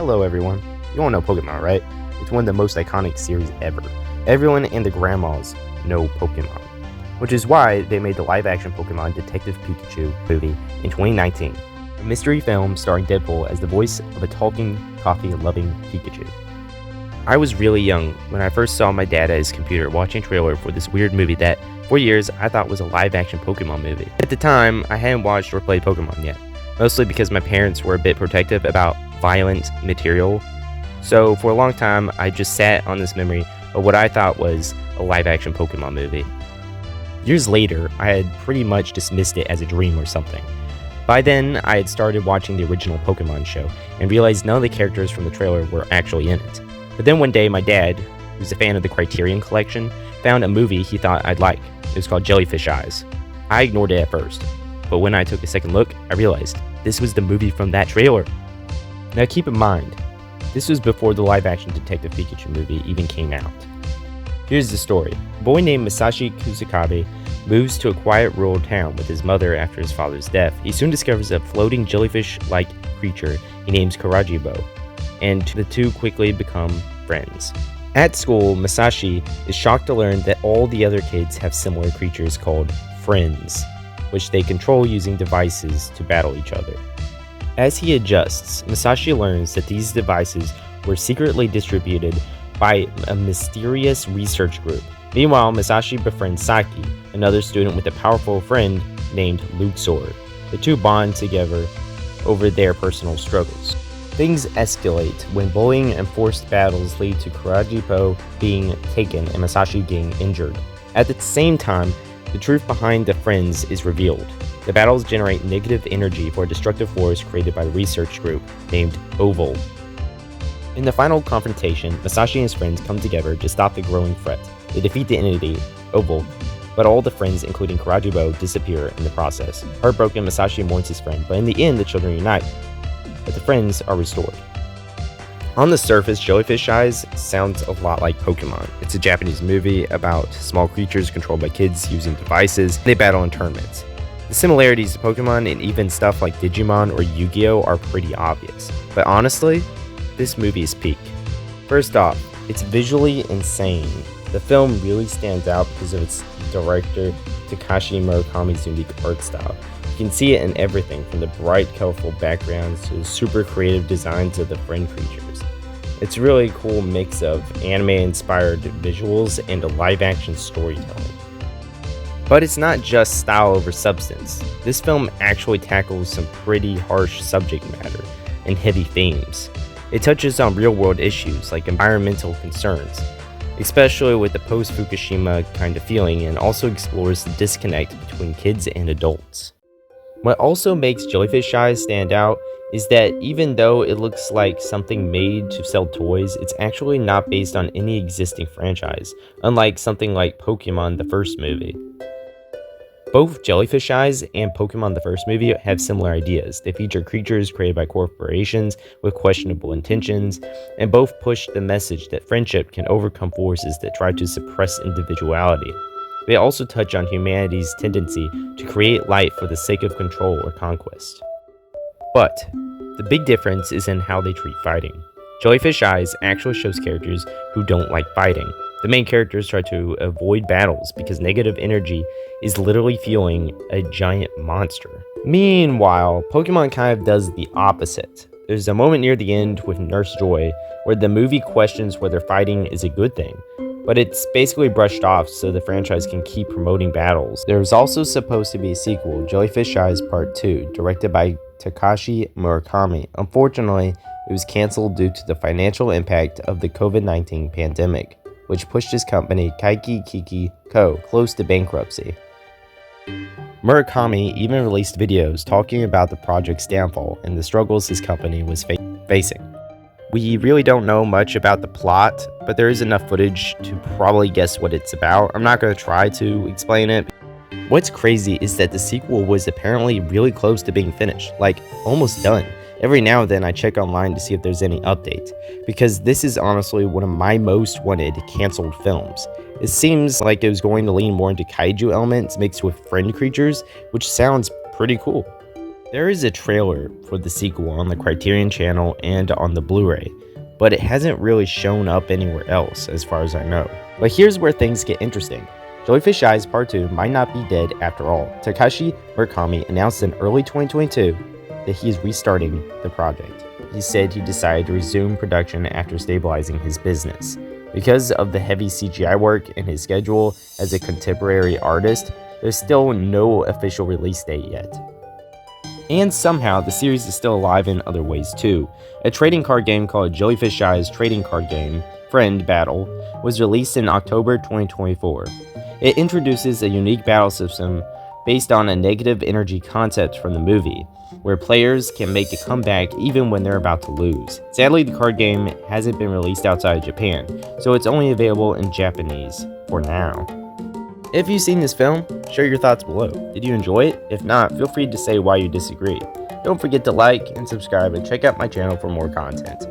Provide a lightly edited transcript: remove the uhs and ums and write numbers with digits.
Hello everyone. You all know Pokemon, right? It's one of the most iconic series ever. Everyone and their grandmas know Pokemon, which is why they made the live-action Pokemon Detective Pikachu movie in 2019, a mystery film starring Deadpool as the voice of a talking, coffee-loving Pikachu. I was really young when I first saw my dad at his computer watching a trailer for this weird movie that, for years, I thought was a live-action Pokemon movie. At the time, I hadn't watched or played Pokemon yet, mostly because my parents were a bit protective about violent material. So for a long time, I just sat on this memory of what I thought was a live-action Pokemon movie. Years later, I had pretty much dismissed it as a dream or something. By then, I had started watching the original Pokemon show and realized none of the characters from the trailer were actually in it. But then one day, my dad, who's a fan of the Criterion Collection, found a movie he thought I'd like. It was called Jellyfish Eyes. I ignored it at first, but when I took a second look, I realized this was the movie from that trailer. Now keep in mind, this was before the live-action Detective Pikachu movie even came out. Here's the story. A boy named Masashi Kusakabe moves to a quiet rural town with his mother after his father's death. He soon discovers a floating jellyfish-like creature he names Karajibo, and the two quickly become friends. At school, Masashi is shocked to learn that all the other kids have similar creatures called friends, which they control using devices to battle each other. As he adjusts, Masashi learns that these devices were secretly distributed by a mysterious research group. Meanwhile, Masashi befriends Saki, another student with a powerful friend named Luxor. The two bond together over their personal struggles. Things escalate when bullying and forced battles lead to Karajibo being taken and Masashi getting injured. At the same time, the truth behind the friends is revealed. The battles generate negative energy for a destructive force created by the research group named Oval. In the final confrontation, Masashi and his friends come together to stop the growing threat. They defeat the entity, Oval, but all the friends, including Karajibo, disappear in the process. Heartbroken, Masashi mourns his friend, but in the end, the children unite. But the friends are restored. On the surface, Jellyfish Eyes sounds a lot like Pokemon. It's a Japanese movie about small creatures controlled by kids using devices. They battle in tournaments. The similarities to Pokemon and even stuff like Digimon or Yu-Gi-Oh! Are pretty obvious. But honestly, this movie is peak. First off, it's visually insane. The film really stands out because of its director Takashi Murakami's unique art style. You can see it in everything from the bright, colorful backgrounds to the super creative designs of the friend creatures. It's really a cool mix of anime-inspired visuals and a live-action storytelling. But it's not just style over substance. This film actually tackles some pretty harsh subject matter and heavy themes. It touches on real-world issues like environmental concerns, especially with the post-Fukushima kind of feeling, and also explores the disconnect between kids and adults. What also makes Jellyfish Eyes stand out is that even though it looks like something made to sell toys, it's actually not based on any existing franchise, unlike something like Pokémon the first movie. Both Jellyfish Eyes and Pokémon the first movie have similar ideas. They feature creatures created by corporations with questionable intentions, and both push the message that friendship can overcome forces that try to suppress individuality. They also touch on humanity's tendency to create life for the sake of control or conquest. But the big difference is in how they treat fighting. Jellyfish Eyes actually shows characters who don't like fighting. The main characters try to avoid battles because negative energy is literally fueling a giant monster. Meanwhile, Pokemon kind of does the opposite. There's a moment near the end with Nurse Joy where the movie questions whether fighting is a good thing, but it's basically brushed off so the franchise can keep promoting battles. There's also supposed to be a sequel, Jellyfish Eyes Part 2, directed by Takashi Murakami. Unfortunately, it was cancelled due to the financial impact of the COVID-19 pandemic, which pushed his company Kaiki Kiki Co. close to bankruptcy. Murakami even released videos talking about the project's downfall and the struggles his company was facing. We really don't know much about the plot, but there is enough footage to probably guess what it's about. I'm not going to try to explain it. What's crazy is that the sequel was apparently really close to being finished, like almost done. Every now and then I check online to see if there's any updates, because this is honestly one of my most wanted canceled films. It seems like it was going to lean more into kaiju elements mixed with friend creatures, which sounds pretty cool. There is a trailer for the sequel on the Criterion channel and on the Blu-ray, but it hasn't really shown up anywhere else as far as I know. But here's where things get interesting. Jellyfish Eyes Part 2 might not be dead after all. Takashi Murakami announced in early 2022 that he is restarting the project. He said he decided to resume production after stabilizing his business. Because of the heavy CGI work and his schedule as a contemporary artist, there's still no official release date yet. And somehow, the series is still alive in other ways too. A trading card game called Jellyfish Eyes Trading Card Game, Friend Battle, was released in October 2024. It introduces a unique battle system based on a negative energy concept from the movie, where players can make a comeback even when they're about to lose. Sadly, the card game hasn't been released outside of Japan, so it's only available in Japanese for now. If you've seen this film, share your thoughts below. Did you enjoy it? If not, feel free to say why you disagree. Don't forget to like and subscribe and check out my channel for more content.